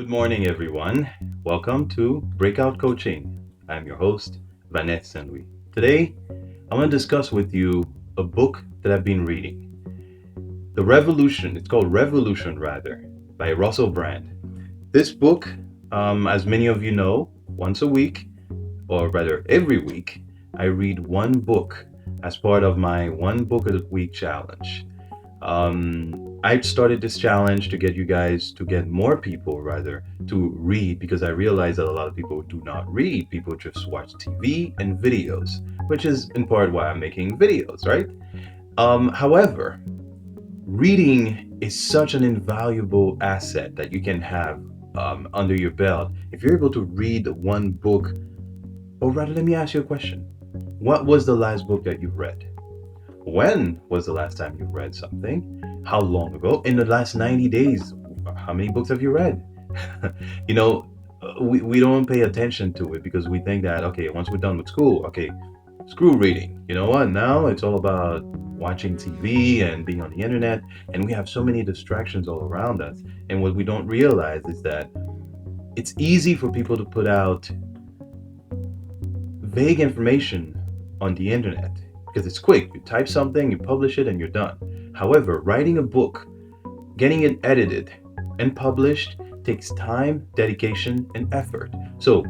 Good morning, everyone. Welcome to Breakout Coaching. I'm your host, Vanessa Saint-Louis. Today, I want to discuss with you a book that I've been reading. The Revolution, it's called Revolution rather, by Russell Brand. This book, as many of you know, once a week, or rather every week, I read one book as part of my one book a week challenge. I started this challenge to get you guys to get more people rather to read because I realize that a lot of people do not read. People just watch TV and videos, which is in part why I'm making videos, right? However, reading is such an invaluable asset that you can have under your belt. If you're able to read one book, or rather, let me ask you a question. What was the last book that you've read? When was the last time you read something? How long ago? In the last 90 days, how many books have you read? you know, we don't pay attention to it because we think that, okay, once we're done with school, okay, screw reading. You know what? Now it's all about watching TV and being on the internet, and we have so many distractions all around us. And what we don't realize is that it's easy for people to put out vague information on the internet because it's quick. You type something, you publish it, and you're done. However, writing a book, getting it edited and published takes time, dedication, and effort. So,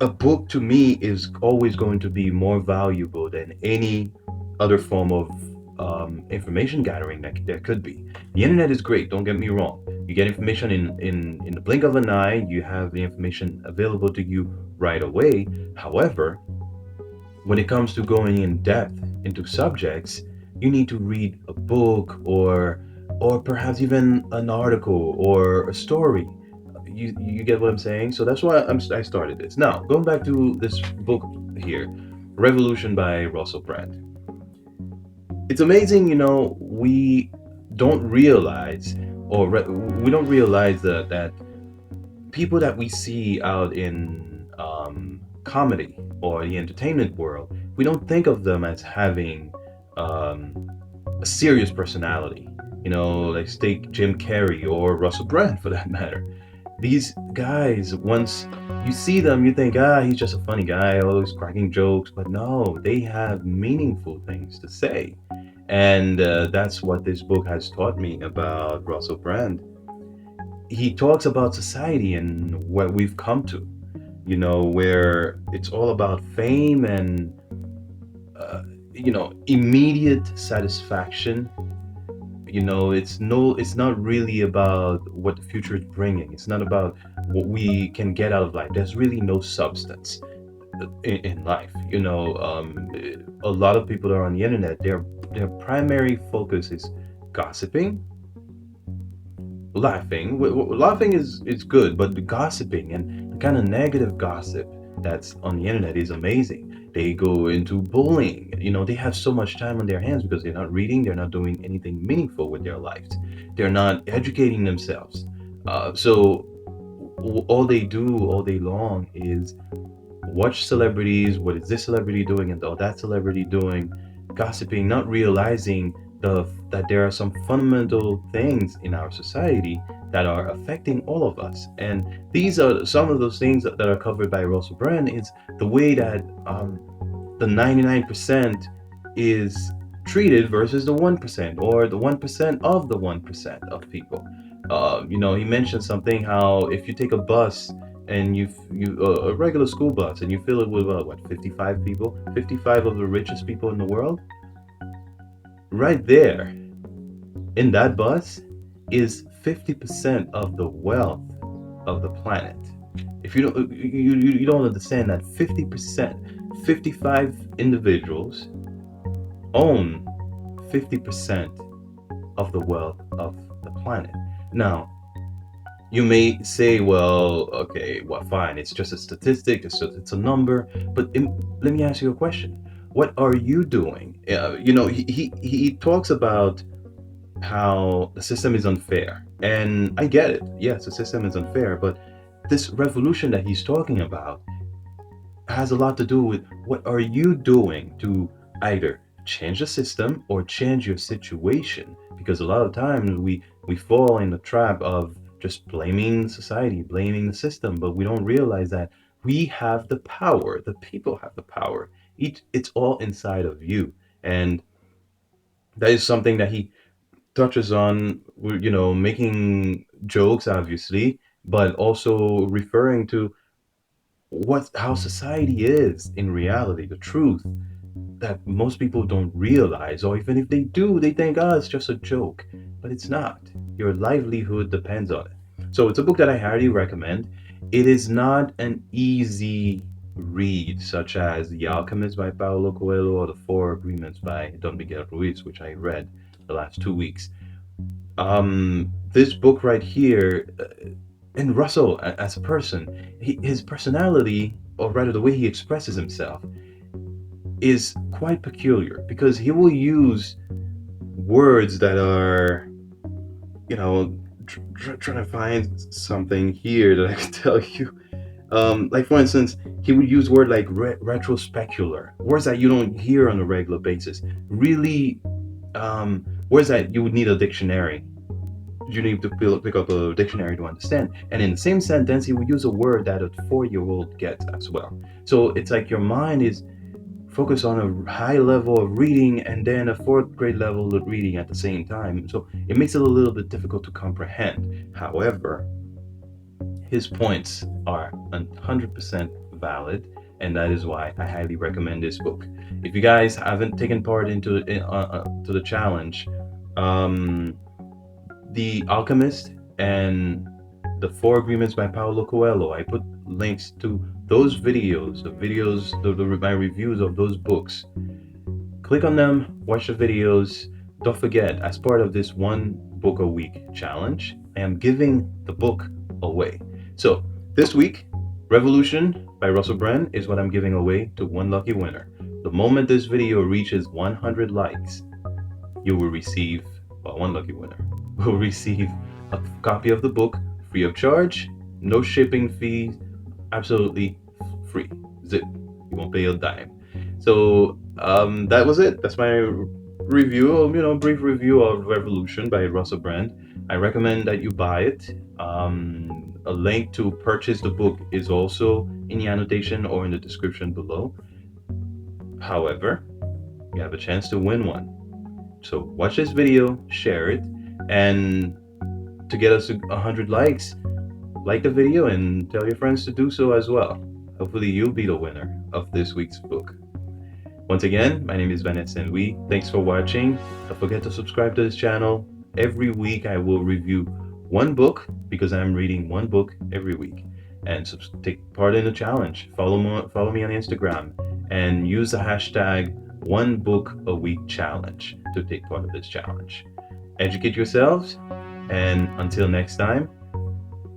a book to me is always going to be more valuable than any other form of information gathering that there could be. The internet is great, don't get me wrong. You get information in the blink of an eye, you have the information available to you right away. However, when it comes to going in depth into subjects, you need to read a book or perhaps even an article or a story. You get what I'm saying? So that's why I started this. Now, going back to this book here, Revolution by Russell Brand. It's amazing, we don't realize we don't realize that people that we see out in comedy or the entertainment world, we don't think of them as having a serious personality. Like take Jim Carrey or Russell Brand for that matter. These guys, once you see them, you think, he's just a funny guy, always cracking jokes. But no, they have meaningful things to say. And that's what this book has taught me about Russell Brand. He talks about society and what we've come to, where it's all about fame and, immediate satisfaction. It's not really about what the future is bringing. It's not about what we can get out of life. There's really no substance in life. A lot of people that are on the internet, their primary focus is gossiping, laughing. Laughing is good, but the gossiping and the kind of negative gossip that's on the internet is amazing. They go into bullying. They have so much time on their hands because they're not reading, they're not doing anything meaningful with their lives, they're not educating themselves. So all they do all day long is watch celebrities. What is this celebrity doing and all that celebrity doing? Gossiping, not realizing that there are some fundamental things in our society that are affecting all of us. And these are some of those things that are covered by Russell Brand. Is the way that the 99% is treated versus the 1% or the 1% of the 1% of people. He mentioned something how if you take a bus and you a regular school bus and you fill it with 55 people, 55 of the richest people in the world, right there in that bus is 50% of the wealth of the planet. If you don't understand that 50%, 55 individuals own 50% of the wealth of the planet. Now, you may say, well, okay, well, fine, it's just a statistic, it's a number, but let me ask you a question. What are you doing? He talks about how the system is unfair, and I get it. Yes, the system is unfair, but this revolution that he's talking about has a lot to do with what are you doing to either change the system or change your situation, because a lot of times we fall in the trap of just blaming society, blaming the system, but we don't realize that we have the power. The people have the power. It's all inside of you, and that is something that he touches on. Making jokes, obviously, but also referring to what how society is in reality, the truth that most people don't realize, or even if they do, they think, oh, it's just a joke. But it's not. Your livelihood depends on it. So it's a book that I highly recommend. It is not an easy read, such as The Alchemist by Paulo Coelho or The Four Agreements by Don Miguel Ruiz, which I read the last 2 weeks. This book right here, and Russell as a person, his personality, or rather the way he expresses himself, is quite peculiar because he will use words that are, trying to find something here that I can tell you. Like for instance, he would use word like retrospecular, words that you don't hear on a regular basis. Really, words that you would need a dictionary. You need to pick up a dictionary to understand. And in the same sentence, he would use a word that a 4-year-old gets as well. So it's like your mind is focus on a high level of reading and then a fourth grade level of reading at the same time. So it makes it a little bit difficult to comprehend. However, his points are 100% valid, and that is why I highly recommend this book. If you guys haven't taken part into to the challenge, um, The Alchemist and The Four Agreements by Paulo Coelho, I put links to those videos, my reviews of those books. Click on them, watch the videos. Don't forget, as part of this one book a week challenge, I am giving the book away. So this week, Revolution by Russell Brand is what I'm giving away to one lucky winner. The moment this video reaches 100 likes, you will receive, well, one lucky winner will receive a copy of the book free of charge, no shipping fee, absolutely free. Zip. You won't pay a dime. So that was it. That's my review, brief review of Revolution by Russell Brand. I recommend that you buy it. A link to purchase the book is also in the annotation or in the description below. However, you have a chance to win one. So watch this video, share it, and to get us 100 likes, like the video and tell your friends to do so as well. Hopefully you'll be the winner of this week's book. Once again, my name is Vanessa and we. Thanks for watching. Don't forget to subscribe to this channel. Every week I will review one book because I'm reading one book every week. And take part in the challenge. Follow me on Instagram and use the hashtag #OneBookAWeekChallenge to take part of this challenge. Educate yourselves, and until next time,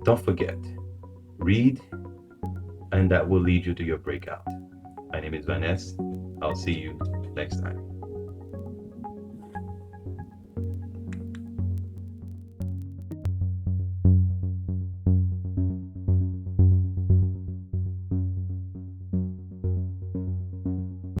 don't forget, read, and that will lead you to your breakout. My name is Vanessa. I'll see you next time.